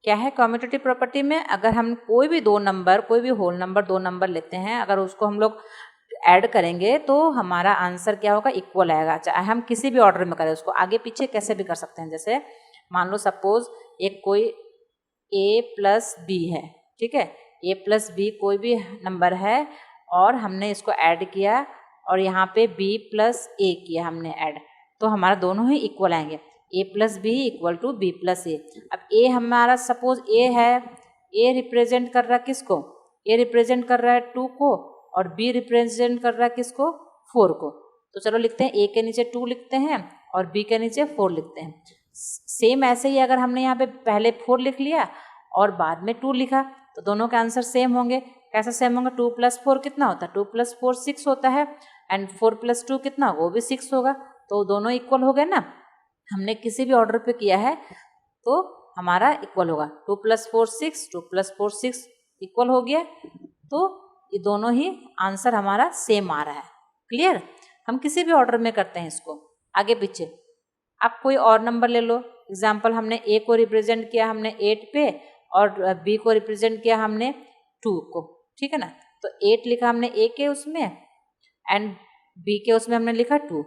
क्या है, कॉम्यूटेटिव प्रॉपर्टी में अगर हम कोई भी दो नंबर, कोई भी होल नंबर 2 नंबर लेते हैं, अगर उसको हम लोग ऐड करेंगे तो हमारा आंसर क्या होगा, इक्वल आएगा, चाहे हम किसी भी ऑर्डर में करें, उसको आगे पीछे कैसे भी कर सकते हैं। जैसे मान लो सपोज एक कोई a प्लस बी है, ठीक है, a प्लस बी कोई भी नंबर है और हमने इसको ऐड किया और यहाँ पे b प्लस a किया हमने ऐड, तो हमारा दोनों ही इक्वल आएंगे, a plus B equal to b plus A. अब a हमारा सपोज a है, a रिप्रेजेंट कर रहा है किसको, a रिप्रेजेंट कर रहा है 2 को और b रिप्रेजेंट कर रहा है किसको, 4 को। तो चलो लिखते हैं a के नीचे 2 लिखते हैं और b के नीचे 4 लिखते हैं। सेम ऐसे ही अगर हमने यहाँ पे पहले 4 लिख लिया और बाद में 2 लिखा तो दोनों के आंसर सेम होंगे। कैसे सेम होंगे, 2 प्लस 4 कितना होता है, 2 प्लस 4 6 होता है एंड 4 प्लस 2 कितना, वो भी 6 होगा, तो दोनों इक्वल हो गए ना। हमने किसी भी ऑर्डर पे किया है तो हमारा इक्वल होगा, 2 प्लस 4 6, 2 प्लस 4 6 इक्वल हो गया, तो ये दोनों ही आंसर हमारा सेम आ रहा है। क्लियर? हम किसी भी ऑर्डर में करते हैं इसको आगे पीछे। आप कोई और नंबर ले लो, एग्जाम्पल हमने a को रिप्रेजेंट किया हमने 8 पे और b को रिप्रेजेंट किया हमने 2 को, ठीक है ना, तो 8 लिखा हमने a के उसमें एंड b के उसमें हमने लिखा 2।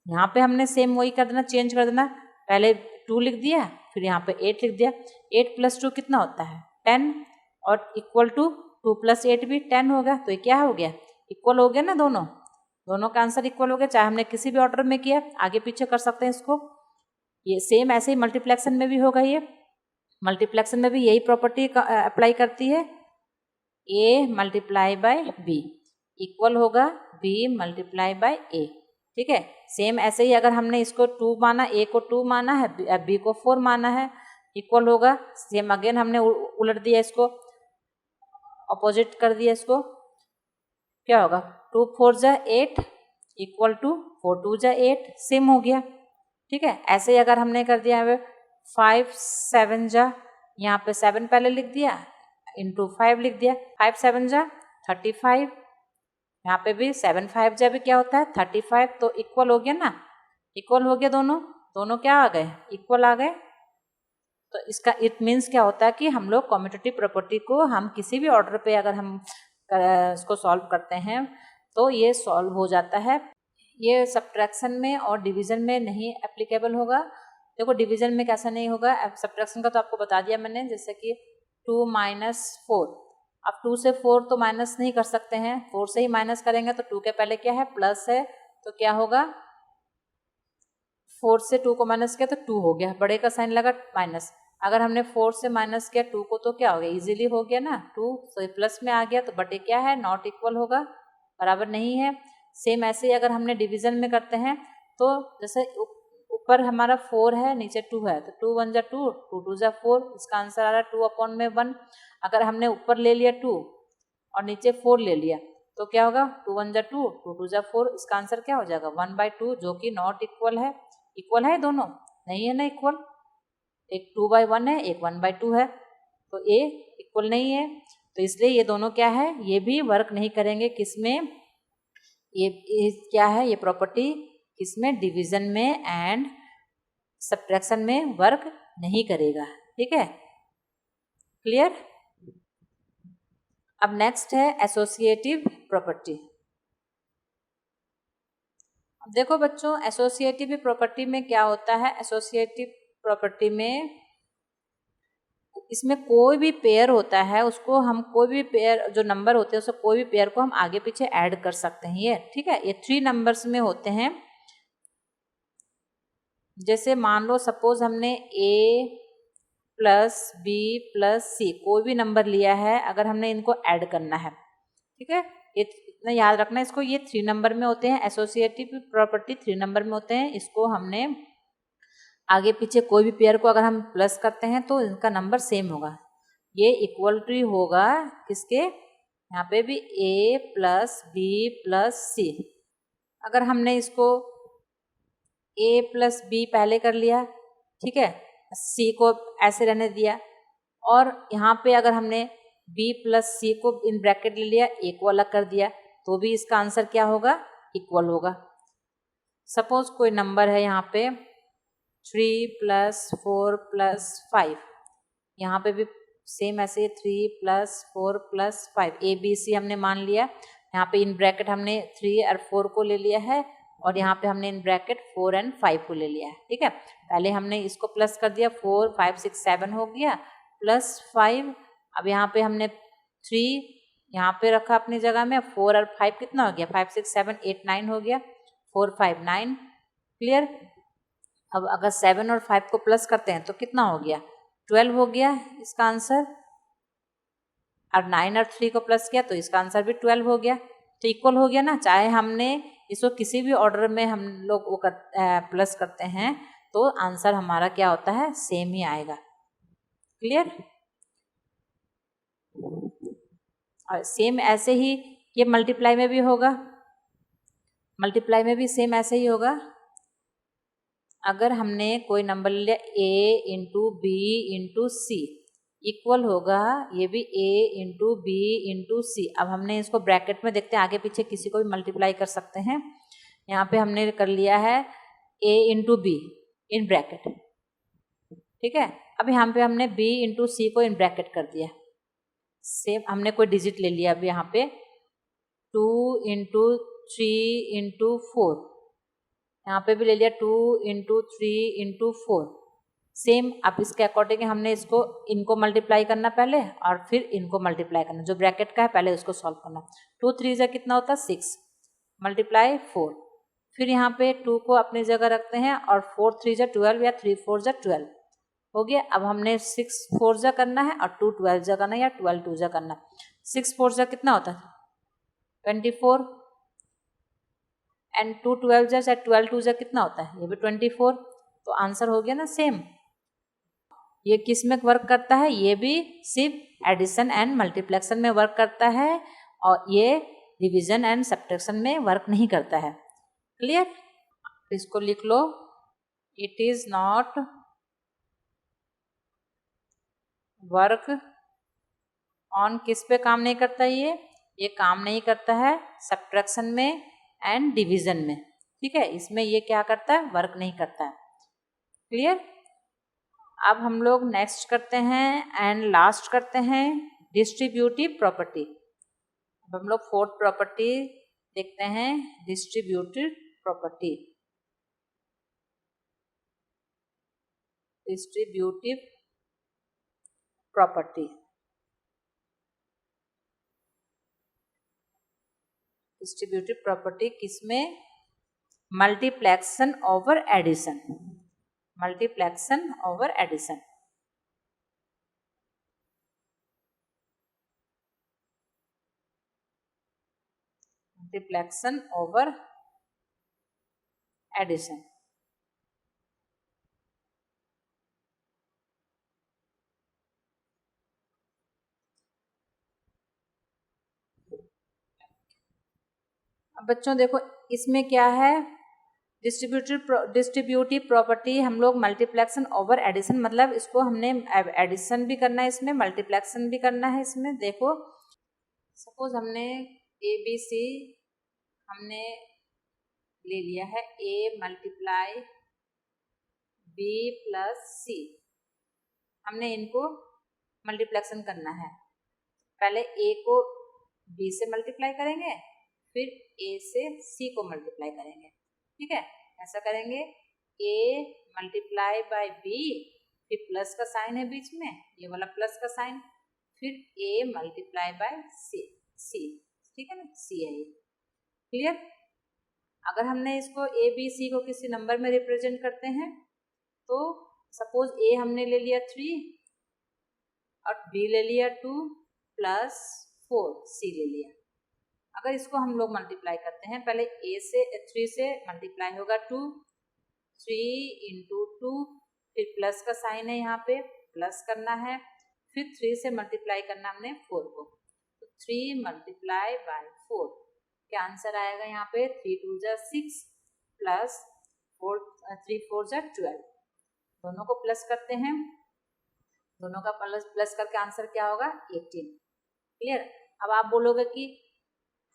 यहाँ पे हमने सेम वही कर देना, चेंज कर देना, पहले 2 लिख दिया फिर यहाँ पे 8 लिख दिया। 8 प्लस 2 कितना होता है, 10 और इक्वल टू 2 प्लस 8 भी 10 होगा, तो ये क्या हो गया, इक्वल हो गया ना, दोनों का आंसर इक्वल हो गया। चाहे हमने किसी भी ऑर्डर में किया, आगे पीछे कर सकते हैं इसको। ये सेम ऐसे ही मल्टीप्लेक्शन में भी होगा, ये मल्टीप्लेक्शन में भी यही प्रॉपर्टी अप्लाई करती है, a multiply by b equal होगा b मल्टीप्लाई बाय a। ठीक है, सेम ऐसे ही अगर हमने इसको 2 माना, a को 2 माना है, b को 4 माना है, इक्वल होगा, सेम अगेन हमने उलट दिया, इसको अपोजिट कर दिया, इसको क्या होगा, 2 4 जा 8 इक्वल टू 4 2 जा 8, सेम हो गया। ठीक है। ऐसे ही अगर हमने कर दिया है 5 7 जा, यहाँ पे 7 पहले लिख दिया इंटू 5 लिख दिया, 5 7 जा 35, यहाँ पे भी 7 5 जा भी क्या होता है 35, तो इक्वल हो गया ना, इक्वल हो गया, दोनों क्या आ गए, इक्वल आ गए। तो इसका इट मीन्स क्या होता है कि हम लोग कम्यूटेटिव प्रॉपर्टी को हम किसी भी ऑर्डर पे अगर हम इसको सॉल्व करते हैं तो ये सॉल्व हो जाता है। ये सब्ट्रैक्शन में और डिवीजन में नहीं एप्लीकेबल होगा। देखो डिवीजन में कैसा नहीं होगा, सब्ट्रैक्शन का तो आपको बता दिया मैंने, जैसे कि 2 - 4, अब 2 से 4 तो माइनस नहीं कर सकते हैं, 4 से ही माइनस करेंगे तो 2 के पहले क्या है प्लस है, तो क्या होगा 4 से 2 को माइनस किया तो 2 हो गया, बड़े का साइन लगा माइनस। अगर हमने 4 से माइनस किया 2 को तो क्या हो गया, इजीली हो गया ना 2, तो प्लस में आ गया, तो बटे क्या है नॉट इक्वल होगा, बराबर नहीं है। सेम ऐसे ही अगर हमने डिवीजन में करते हैं तो जैसे ऊपर हमारा 4 है नीचे 2 है, तो 2 1 जा 2, 2 2 जा 4, इसका आंसर आ रहा है 2/1। अगर हमने ऊपर ले लिया 2 और नीचे 4 ले लिया तो क्या होगा 2 1 जा 2, 2 2 जा 4, इसका आंसर क्या हो जाएगा 1/2, जो कि नॉट इक्वल है। इक्वल है दोनों, नहीं है ना इक्वल, एक 2/1 है एक 1/2 है, तो ये इक्वल नहीं है, तो इसलिए ये दोनों क्या है, ये भी वर्क नहीं करेंगे किसमें, ये क्या है, ये प्रॉपर्टी किसमें, डिवीजन में एंड सब्ट्रैक्शन में वर्क नहीं करेगा। ठीक है, क्लियर। अब नेक्स्ट है एसोसिएटिव प्रॉपर्टी। अब देखो बच्चों एसोसिएटिव प्रॉपर्टी में क्या होता है, एसोसिएटिव प्रॉपर्टी में इसमें कोई भी पेयर होता है उसको हम कोई भी पेयर जो नंबर होते हैं उसको कोई भी पेयर को हम आगे पीछे ऐड कर सकते हैं, ये ठीक है। ये 3 नंबर्स में होते हैं। जैसे मान लो सपोज हमने a plus b plus c कोई भी नंबर लिया है, अगर हमने इनको ऐड करना है, ठीक है, ये इतना याद रखना, इसको ये 3 नंबर में होते हैं, एसोसिएटिव प्रॉपर्टी 3 नंबर में होते हैं। इसको हमने आगे पीछे कोई भी पेयर को अगर हम प्लस करते हैं तो इनका नंबर सेम होगा, ये इक्वल टू होगा किसके, यहाँ पे भी a plus b plus c। अगर हमने इसको a प्लस b पहले कर लिया, ठीक है, c को ऐसे रहने दिया, और यहाँ पे अगर हमने b प्लस c को इन ब्रैकेट ले लिया, a को अलग कर दिया, तो भी इसका आंसर क्या होगा, इक्वल होगा। सपोज कोई नंबर है यहाँ पे 3 + 4 + 5, यहाँ पे भी सेम ऐसे 3 + 4 + 5, ए बी सी हमने मान लिया, यहाँ पे इन ब्रैकेट हमने 3 और 4 को ले लिया है, और यहाँ पे हमने इन ब्रैकेट 4 और 5 को ले लिया है, ठीक है। पहले हमने इसको प्लस कर दिया, 4 5 6 7 हो गया प्लस 5, अब यहाँ पे हमने 3 यहाँ पे रखा अपनी जगह में, 4 और 5 कितना हो गया, 5 6 7 8 9 हो गया, 4 5 9, क्लियर। अब अगर 7 और 5 को प्लस करते हैं तो कितना हो गया, 12 हो गया इसका आंसर, और 9 और 3 को प्लस किया तो इसका आंसर भी 12 हो गया, तो इक्वल हो गया ना। चाहे हमने इसको किसी भी ऑर्डर में हम लोग वो प्लस करते हैं तो आंसर हमारा क्या होता है, सेम ही आएगा, क्लियर। और सेम ऐसे ही ये मल्टीप्लाई में भी होगा, मल्टीप्लाई में भी सेम ऐसे ही होगा। अगर हमने कोई नंबर लिया a into B into C equal होगा, ये भी a into B into C. अब हमने इसको ब्रैकेट में देखते हैं, आगे पीछे किसी को भी मल्टीप्लाई कर सकते हैं। यहाँ पे हमने कर लिया है a into be in bracket, ठीक है। अब यहाँ पे हमने b इंटू सी को इन ब्रैकेट कर दिया, सेम हमने कोई डिजिट ले लिया। अब यहाँ पे 2 इंटू 3 इंटू 4, यहाँ पे भी ले लिया 2 इंटू 3 इंटू 4, सेम। अब इसके अकॉर्डिंग हमने इसको इनको मल्टीप्लाई करना पहले और फिर इनको मल्टीप्लाई करना, जो ब्रैकेट का है पहले उसको सॉल्व करना। 2 3 जा कितना होता है 6 मल्टीप्लाई 4, फिर यहाँ पे 2 को अपनी जगह रखते हैं और 4 3 जा 12 या 3 4 जा 12 हो गया। अब हमने 6 4 जा करना है और 2 12 जा करना है या 12 2 जा करना है। 6 4 जा कितना होता है 24, एंड 2 12 जा 12 2 जा कितना होता है, ये भी 24, तो आंसर हो गया ना सेम। ये किस में वर्क करता है, ये भी सिर्फ एडिशन एंड मल्टीप्लेक्शन में वर्क करता है, और ये डिवीजन एंड सब्ट्रैक्शन में वर्क नहीं करता है, क्लियर। इसको लिख लो, it is not work on, किस पे काम नहीं करता ये काम नहीं करता है सब्ट्रैक्शन में एंड डिवीजन में, ठीक है, इसमें ये क्या करता है, वर्क नहीं करता है। क्लियर। अब हम लोग नेक्स्ट करते हैं एंड लास्ट करते हैं डिस्ट्रीब्यूटिव प्रॉपर्टी। अब हम लोग फोर्थ प्रॉपर्टी देखते हैं, distributive property. Distributive property, distributive property किसमें, multiplication over addition, multiplication over addition. Multiplication over addition. अब बच्चों देखो इसमें क्या है, डिस्ट्रीब्यूटिव प्रॉपर्टी हम लोग मल्टीप्लेक्शन ओवर एडिशन, मतलब इसको हमने एडिशन भी करना है इसमें, मल्टीप्लेक्शन भी करना है इसमें। देखो सपोज हमने ए बी सी हमने ले लिया है, ए मल्टीप्लाई बी प्लस सी, हमने इनको मल्टीप्लेक्शन करना है। पहले ए को बी से मल्टीप्लाई करेंगे, फिर ए से सी को मल्टीप्लाई करेंगे, ठीक है, ऐसा करेंगे। ए मल्टीप्लाई बाय बी, फिर प्लस का साइन है बीच में, ये वाला प्लस का साइन, फिर ए मल्टीप्लाई बाय सी, सी, ठीक है ना, सी है ये। क्लियर। अगर हमने इसको ए बी सी को किसी नंबर में रिप्रेजेंट करते हैं, तो सपोज ए हमने ले लिया 3 और बी ले लिया 2 प्लस 4 सी ले लिया। अगर इसको हम लोग मल्टीप्लाई करते हैं, पहले ए से 3 से मल्टीप्लाई होगा 2, 3 इंटू 2, फिर प्लस का साइन है यहाँ पे, प्लस करना है, फिर 3 से मल्टीप्लाई करना हमने 4 को, तो 3 मल्टीप्लाई बाय 4, क्या आंसर आएगा यहाँ पे, 3 2 जा 6 प्लस 3 4 जा 12, दोनों को प्लस करते हैं, दोनों का प्लस करके आंसर क्या होगा 18। क्लियर। अब आप बोलोगे कि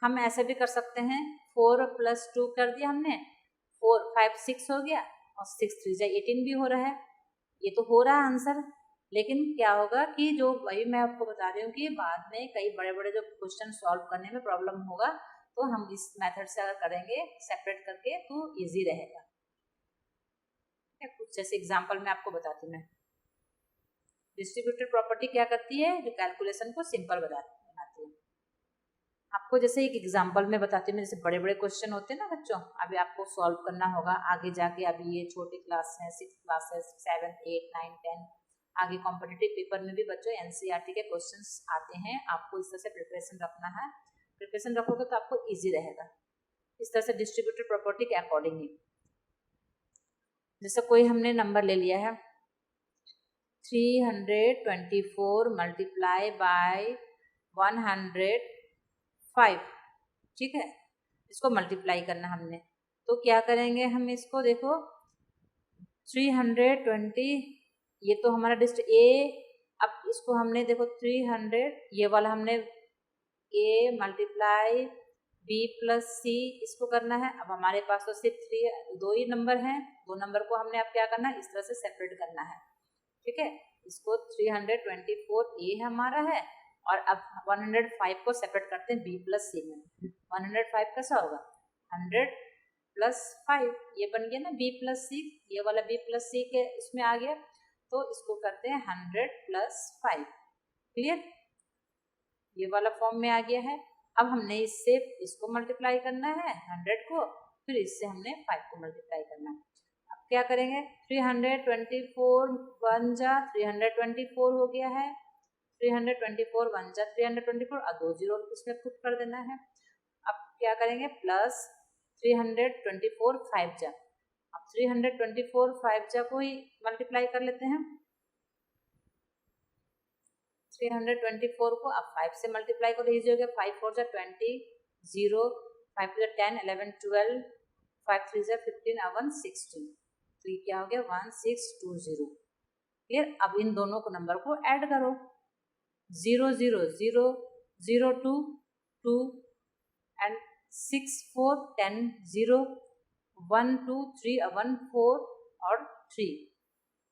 हम ऐसे भी कर सकते हैं, 4 प्लस 2 कर दिया हमने, 4 5 6 हो गया और 6 3 जा 18 भी हो रहा है, ये तो हो रहा है आंसर। लेकिन क्या होगा कि जो वही मैं आपको बता रही हूँ कि बाद में कई बड़े बड़े जो क्वेश्चन सॉल्व करने में प्रॉब्लम होगा, तो हम इस मेथड से अगर करेंगे सेपरेट करके तो इजी रहेगा। कुछ जैसे एग्जाम्पल में आपको बताती हूँ मैं। डिस्ट्रीब्यूटिव प्रॉपर्टी क्या करती है, जो कैलकुलेशन को सिंपल बनाती है। आपको जैसे एक एग्जाम्पल में बताती हूँ, जैसे बड़े बड़े क्वेश्चन होते हैं ना बच्चों, अभी आपको सॉल्व करना होगा आगे जाके, अभी ये छोटी क्लास है, 6th क्लासेस 7 8 9 10, आगे कॉम्पिटिटिव पेपर में भी बच्चों एनसीईआरटी के क्वेश्चंस आते हैं, आपको इस तरह से प्रिपरेशन रखना है, प्रिपरेशन रखोगे तो आपको ईजी रहेगा इस तरह से डिस्ट्रीब्यूटिव प्रॉपर्टी के अकॉर्डिंग ही। जैसे कोई हमने नंबर ले लिया है 324 मल्टीप्लाई बाय 105, ठीक है, इसको मल्टीप्लाई करना हमने, तो क्या करेंगे हम इसको, देखो 320, ये तो हमारा ए, अब इसको हमने देखो 300, ये वाला हमने ए मल्टीप्लाई बी प्लस सी इसको करना है। अब हमारे पास तो सिर्फ 2 ही नंबर हैं, 2 नंबर को हमने अब क्या करना है, इस तरह से सेपरेट करना है, ठीक है, इसको 324 ए हमारा है, और अब 105 को सेपरेट करते हैं बी प्लस सी में। 105 कैसा होगा, 100 प्लस 5, ये बन गया ना बी प्लस सी, ये वाला बी प्लस सी के इसमें आ गया, तो इसको करते हैं 100 प्लस 5। क्लियर, ये वाला फॉर्म में आ गया है। अब हमने इससे इसको मल्टीप्लाई करना है 100 को, फिर इससे हमने 5 को मल्टीप्लाई करना है। अब क्या करेंगे, 324 1 जा 324 हो गया है, 324 1 जा 324 और 2 जीरो इसमें पुट कर देना है। अब क्या करेंगे, प्लस 324 5 जा, अब 324 5 जा को ही मल्टीप्लाई कर लेते हैं, 324 को अब 5 से मल्टीप्लाई करो, इजी हो गया, 5 4 जा 20, 0 5 जा 10 11 12, 5 3 जा 15 और 1 16, तो ये क्या हो गया 1620। क्लियर। अब इन दोनों को नंबर को ऐड करो 0 0 0 0 2 2 एंड 6 4 10 0 1 2 3 1 4 और 3।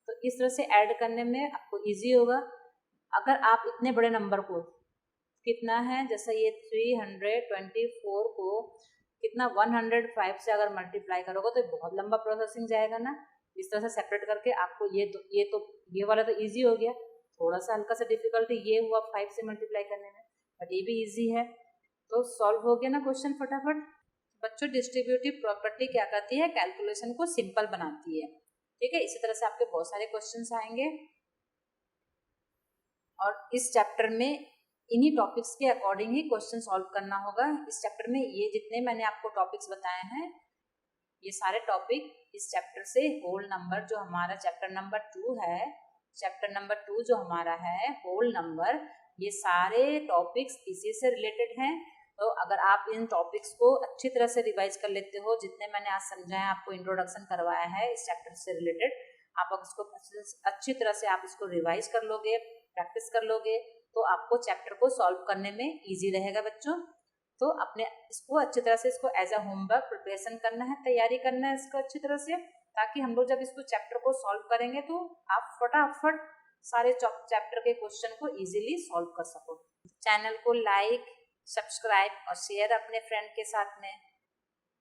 तो इस तरह से ऐड करने में आपको इजी होगा। अगर आप इतने बड़े नंबर को कितना है, जैसा ये 324 को कितना 105 से अगर मल्टीप्लाई करोगे तो बहुत लंबा प्रोसेसिंग जाएगा ना। इस तरह से सेपरेट करके आपको ये वाला तो इजी हो गया। थोड़ा सा हल्का सा डिफिकल्टी ये हुआ 5 से मल्टीप्लाई करने में, बट ये भी इजी है। तो सॉल्व हो गया ना क्वेश्चन फटाफट। बच्चों डिस्ट्रीब्यूटिव प्रॉपर्टी क्या करती है, कैलकुलेशन को सिंपल बनाती है। ठीक है, इसी तरह से आपके बहुत सारे क्वेश्चंस आएंगे और इस चैप्टर में इन्हीं टॉपिक्स के अकॉर्डिंग ही क्वेश्चन सॉल्व करना होगा। इस चैप्टर में ये जितने मैंने आपको टॉपिक्स बताए हैं, ये सारे टॉपिक इस चैप्टर से होल नंबर जो हमारा चैप्टर नंबर 2 है, चैप्टर नंबर 2 जो हमारा है होल नंबर, ये सारे टॉपिक्स इसी से रिलेटेड हैं। तो अगर आप इन टॉपिक्स को अच्छी तरह से रिवाइज कर लेते हो, जितने मैंने आज समझाया, आपको इंट्रोडक्शन करवाया है इस चैप्टर से रिलेटेड, आप इसको अच्छी तरह से आप इसको रिवाइज कर लोगे, प्रैक्टिस कर लोगे, तो आपको चैप्टर को सॉल्व करने में इजी रहेगा बच्चों। तो अपने इसको अच्छी तरह से इसको एज अ होमवर्क प्रिपरेशन करना है, तैयारी करना है इसको अच्छी तरह से, ताकि हम लोग जब इसको चैप्टर को सॉल्व करेंगे तो आप फटाफट सारे चैप्टर के क्वेश्चन को इजीली सॉल्व कर सको। चैनल को लाइक, सब्सक्राइब और शेयर अपने फ्रेंड के साथ में।